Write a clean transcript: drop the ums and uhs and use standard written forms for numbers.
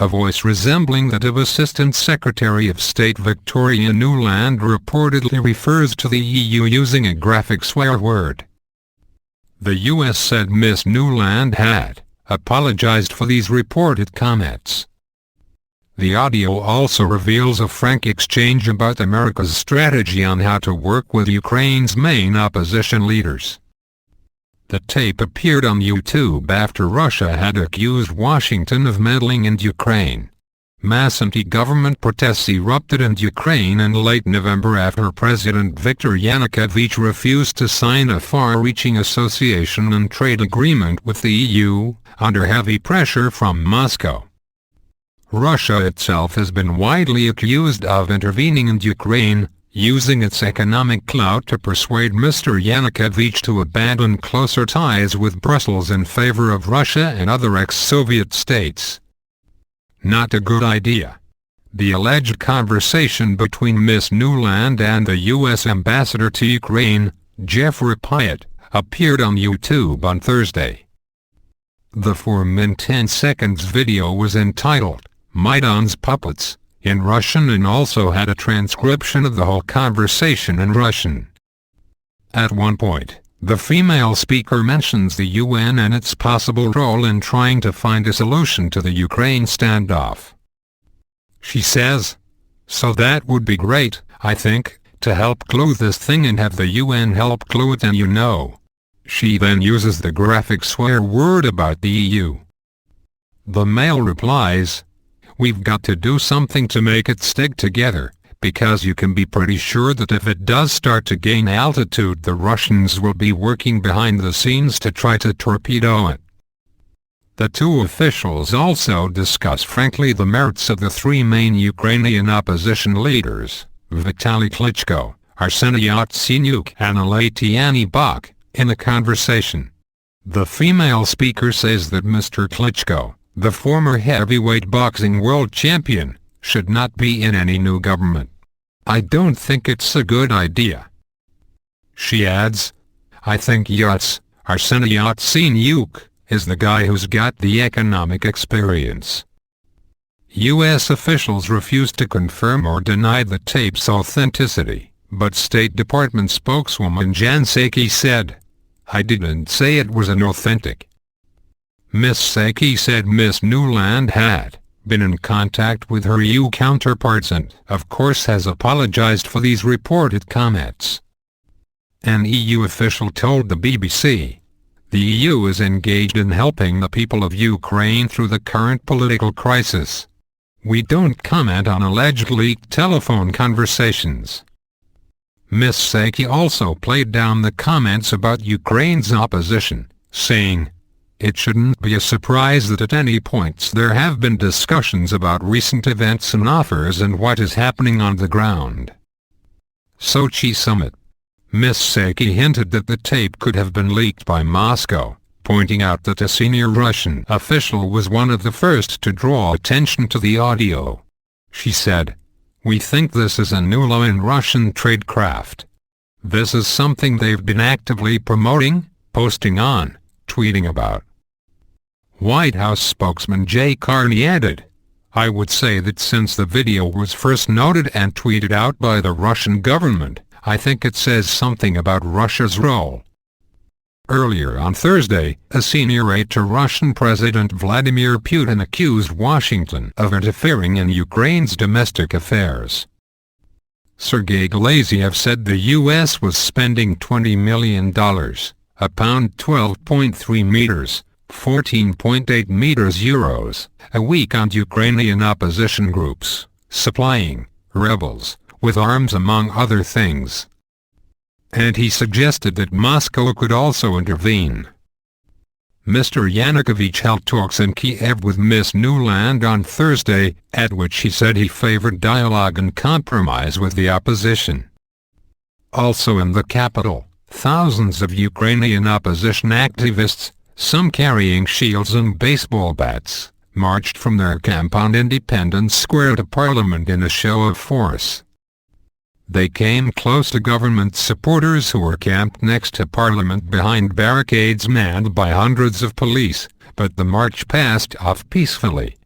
A voice resembling that of Assistant Secretary of State Victoria Nuland reportedly refers to the EU using a graphic swear word. The US said Ms. Nuland had apologized for these reported comments. The audio also reveals a frank exchange about America's strategy on how to work with Ukraine's main opposition leaders. The tape appeared on YouTube after Russia had accused Washington of meddling in Ukraine. Mass anti-government protests erupted in Ukraine in late November after President Viktor Yanukovych refused to sign a far-reaching association and trade agreement with the EU, under heavy pressure from Moscow. Russia itself has been widely accused of intervening in Ukraine, using its economic clout to persuade Mr. Yanukovych to abandon closer ties with Brussels in favor of Russia and other ex-Soviet states. Not a good idea. The alleged conversation between Ms. Nuland and the U.S. ambassador to Ukraine, Jeffrey Pyatt, appeared on YouTube on Thursday. The 4-10 video was entitled, "Maidan's Puppets," in Russian and also had a transcription of the whole conversation in Russian. At one point, the female speaker mentions the UN and its possible role in trying to find a solution to the Ukraine standoff. She says, "So that would be great, I think, to help glue this thing and have the UN help glue it, and you know." She then uses the graphic swear word about the EU. The male replies, "We've got to do something to make it stick together, because you can be pretty sure that if it does start to gain altitude, the Russians will be working behind the scenes to try to torpedo it." The two officials also discuss frankly the merits of the three main Ukrainian opposition leaders, Vitaly Klitschko, Arseniy Yatsenyuk and Alexei Tyanibok, in the conversation. The female speaker says that Mr. Klitschko, the former heavyweight boxing world champion, should not be in any new government. "I don't think it's a good idea." She adds, "I think Arseniy Yatsenyuk is the guy who's got the economic experience." U.S. officials refused to confirm or deny the tape's authenticity, but State Department spokeswoman Jen Psaki said, "I didn't say it was inauthentic." Ms. Psaki said Ms. Nuland had been in contact with her EU counterparts and, of course, has apologized for these reported comments. An EU official told the BBC, "The EU is engaged in helping the people of Ukraine through the current political crisis. We don't comment on alleged leaked telephone conversations." Ms. Psaki also played down the comments about Ukraine's opposition, saying, "It shouldn't be a surprise that at any points there have been discussions about recent events and offers and what is happening on the ground." Sochi summit. Ms. Psaki hinted that the tape could have been leaked by Moscow, pointing out that a senior Russian official was one of the first to draw attention to the audio. She said, "We think this is a new law in Russian tradecraft. This is something they've been actively promoting, posting on, tweeting about." White House spokesman Jay Carney added, "I would say that since the video was first noted and tweeted out by the Russian government, I think it says something about Russia's role." Earlier on Thursday, a senior aide to Russian President Vladimir Putin accused Washington of interfering in Ukraine's domestic affairs. Sergei Glaziev said the U.S. was spending $20 million, a pound 12.3 meters, 14.8 meters euros, a week on Ukrainian opposition groups, supplying rebels with arms among other things. And he suggested that Moscow could also intervene. Mr. Yanukovych held talks in Kiev with Ms. Nuland on Thursday, at which he said he favored dialogue and compromise with the opposition. Also in the capital, thousands of Ukrainian opposition activists, some carrying shields and baseball bats, marched from their camp on Independence Square to Parliament in a show of force. They came close to government supporters who were camped next to Parliament behind barricades manned by hundreds of police, but the march passed off peacefully.